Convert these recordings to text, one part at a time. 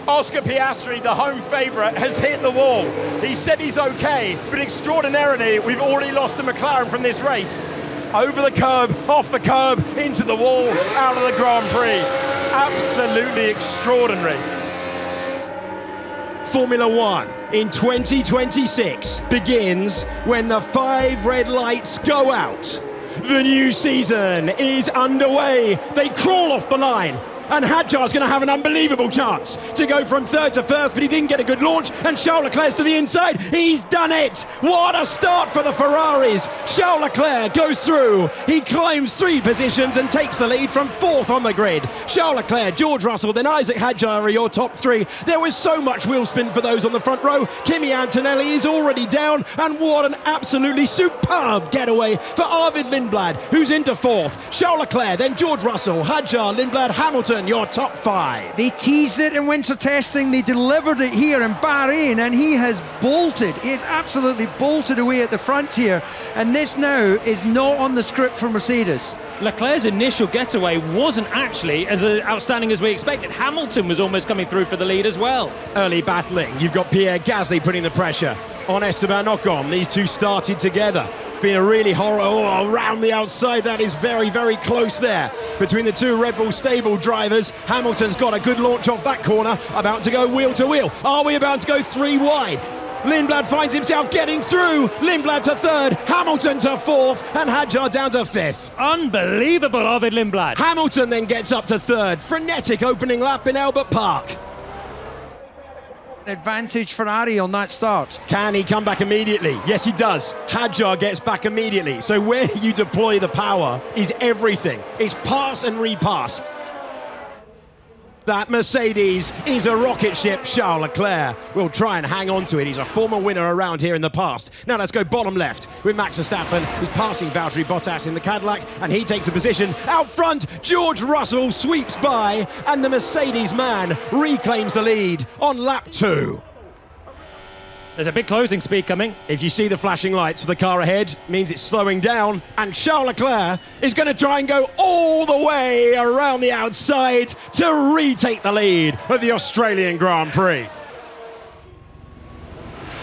Oscar Piastri, the home favourite, has hit the wall. He said he's okay, but extraordinarily, we've already lost a McLaren from this race. Over the curb, off the curb, into the wall, out of the Grand Prix. Absolutely extraordinary. Formula One in 2026 begins when the 5 red lights go out. The new season is underway. They crawl off the line. And Hadjar's going to have an unbelievable chance to go from third to first, but he didn't get a good launch, and Charles Leclerc's to the inside. He's done it! What a start for the Ferraris! Charles Leclerc goes through. He climbs 3 positions and takes the lead from 4th on the grid. Charles Leclerc, George Russell, then Isaac Hadjar are your top 3. There was so much wheel spin for those on the front row. Kimi Antonelli is already down, and what an absolutely superb getaway for Arvid Lindblad, who's into 4th. Charles Leclerc, then George Russell, Hadjar, Lindblad, Hamilton, your top 5. They teased it in winter testing, they delivered it here in Bahrain, and he has bolted. He has absolutely bolted away at the front here, and this now is not on the script for Mercedes. Leclerc's initial getaway wasn't actually as outstanding as we expected. Hamilton was almost coming through for the lead as well. Early battling. You've got Pierre Gasly putting the pressure on Esteban Ocon. These two started together. Been a really around the outside. That is very, very close there between the two Red Bull stable drivers. Hamilton's got a good launch off that corner, about to go wheel to wheel. Are we about to go 3 wide? Lindblad finds himself getting through. Lindblad to 3rd, Hamilton to 4th, and Hadjar down to 5th. Unbelievable, Arvid Lindblad. Hamilton then gets up to 3rd. Frenetic opening lap in Albert Park. Advantage Ferrari on that start. Can he come back immediately? Yes, he does. Hadjar gets back immediately. So where you deploy the power is everything. It's pass and repass. That Mercedes is a rocket ship. Charles Leclerc will try and hang on to it. He's a former winner around here in the past. Now let's go bottom left with Max Verstappen, who's passing Valtteri Bottas in the Cadillac, and he takes the position. Out front, George Russell sweeps by, and the Mercedes man reclaims the lead on lap 2. There's a big closing speed coming. If you see the flashing lights of the car ahead, means it's slowing down, and Charles Leclerc is going to try and go all the way around the outside to retake the lead of the Australian Grand Prix.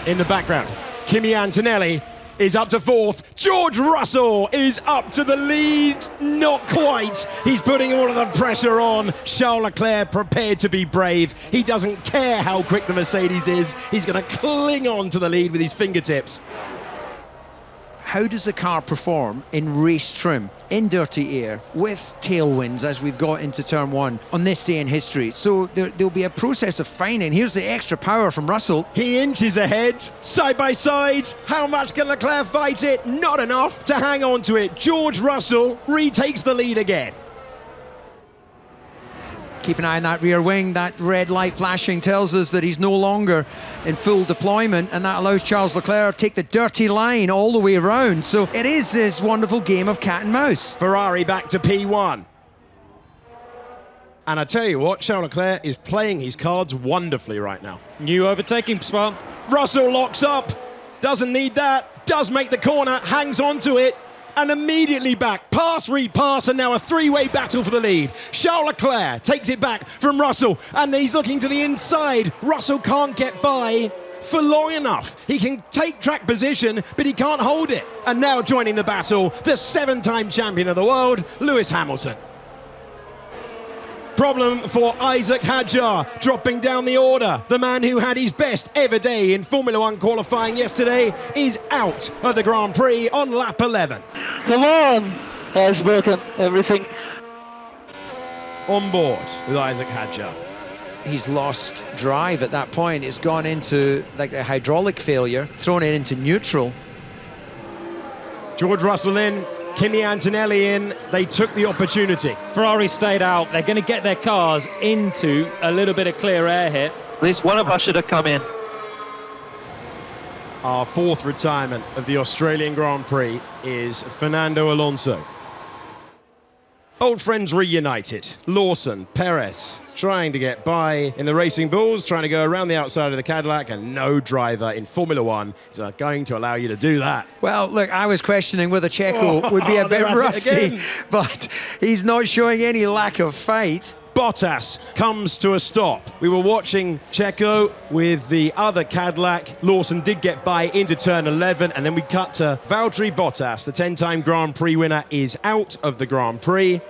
In the background, Kimi Antonelli is up to 4th. George Russell is up to the lead. Not quite. He's putting all of the pressure on. Charles Leclerc prepared to be brave. He doesn't care how quick the Mercedes is. He's going to cling on to the lead with his fingertips. How does the car perform in race trim, in dirty air, with tailwinds as we've got into turn 1 on this day in history? So there'll be a process of finding. Here's the extra power from Russell. He inches ahead, side by side. How much can Leclerc fight it? Not enough to hang on to it. George Russell retakes the lead again. Keep an eye on that rear wing. That red light flashing tells us that he's no longer in full deployment, and that allows Charles Leclerc to take the dirty line all the way around. So it is this wonderful game of cat and mouse. Ferrari back to P1. And I tell you what, Charles Leclerc is playing his cards wonderfully right now. New overtaking spot. Russell locks up. Doesn't need that. Does make the corner. Hangs on to it. And immediately back, pass, repass, and now a 3-way battle for the lead. Charles Leclerc takes it back from Russell, and he's looking to the inside. Russell can't get by for long enough. He can take track position, but he can't hold it. And now joining the battle, the 7-time champion of the world, Lewis Hamilton. Problem for Isaac Hadjar, dropping down the order. The man who had his best ever day in Formula One qualifying yesterday is out of the Grand Prix on lap 11. Come on! Has broken everything. On board with Isaac Hadjar. He's lost drive at that point. It's gone into like a hydraulic failure, thrown it into neutral. George Russell in, Kimi Antonelli in. They took the opportunity. Ferrari stayed out. They're going to get their cars into a little bit of clear air here. At least one of us should have come in. Our 4th retirement of the Australian Grand Prix is Fernando Alonso. Old friends reunited. Lawson, Perez, trying to get by in the Racing Bulls, trying to go around the outside of the Cadillac, and no driver in Formula One is going to allow you to do that. Well, look, I was questioning whether Checo would be a bit rusty, but he's not showing any lack of fight. Bottas comes to a stop. We were watching Checo with the other Cadillac. Lawson did get by into turn 11, and then we cut to Valtteri Bottas. The 10-time Grand Prix winner is out of the Grand Prix.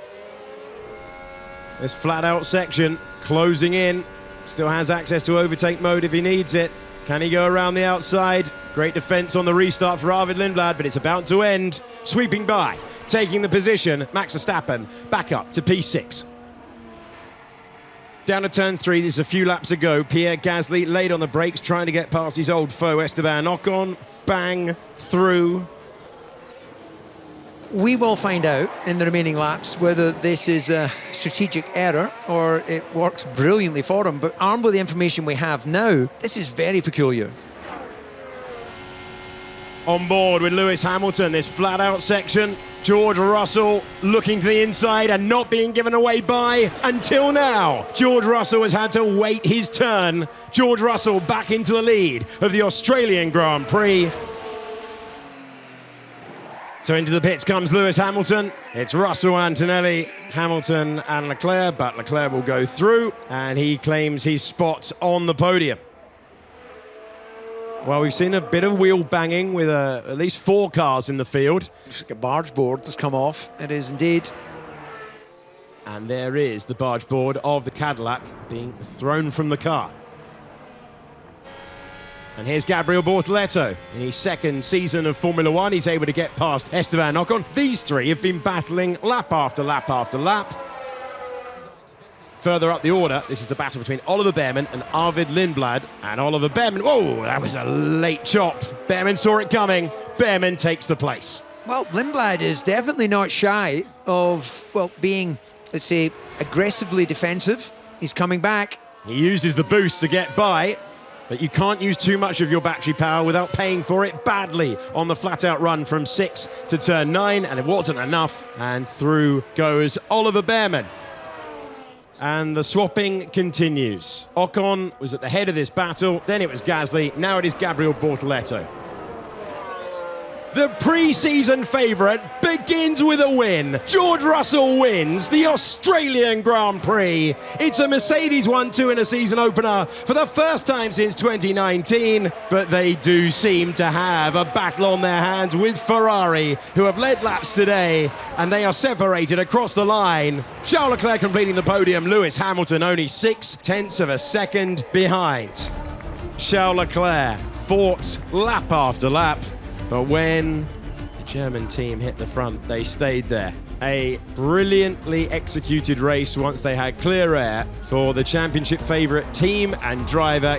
This flat-out section closing in. Still has access to overtake mode if he needs it. Can he go around the outside? Great defense on the restart for Arvid Lindblad, but it's about to end. Sweeping by, taking the position, Max Verstappen back up to P6. Down to turn 3, there's a few laps ago. Pierre Gasly late on the brakes, trying to get past his old foe Esteban Ocon. Bang through. We will find out in the remaining laps whether this is a strategic error or it works brilliantly for him. But armed with the information we have now, this is very peculiar. On board with Lewis Hamilton, this flat-out section. George Russell looking to the inside and not being given away by until now. George Russell has had to wait his turn. George Russell back into the lead of the Australian Grand Prix. So into the pits comes Lewis Hamilton. It's Russell, Antonelli, Hamilton and Leclerc, but Leclerc will go through and he claims his spot on the podium. Well, we've seen a bit of wheel banging with at least 4 cars in the field. Looks like a barge board has come off. It is indeed. And there is the barge board of the Cadillac being thrown from the car. And here's Gabriel Bortoleto. In his second season of Formula One, he's able to get past Esteban Ocon. These three have been battling lap after lap after lap. Further up the order, this is the battle between Oliver Behrman and Arvid Lindblad. And Oliver Behrman, whoa, that was a late chop. Behrman saw it coming. Behrman takes the place. Well, Lindblad is definitely not shy of, well, being, let's say, aggressively defensive. He's coming back. He uses the boost to get by, but you can't use too much of your battery power without paying for it badly on the flat-out run from 6 to turn 9, and it wasn't enough. And through goes Oliver Behrman. And the swapping continues. Ocon was at the head of this battle, then it was Gasly, now it is Gabriel Bortoleto. The pre-season favourite begins with a win. George Russell wins the Australian Grand Prix. It's a Mercedes 1-2 in a season opener for the first time since 2019, but they do seem to have a battle on their hands with Ferrari, who have led laps today, and they are separated across the line. Charles Leclerc completing the podium, Lewis Hamilton only 0.6 of a second behind. Charles Leclerc fought lap after lap, but when the German team hit the front, they stayed there. A brilliantly executed race once they had clear air for the championship favourite team and driver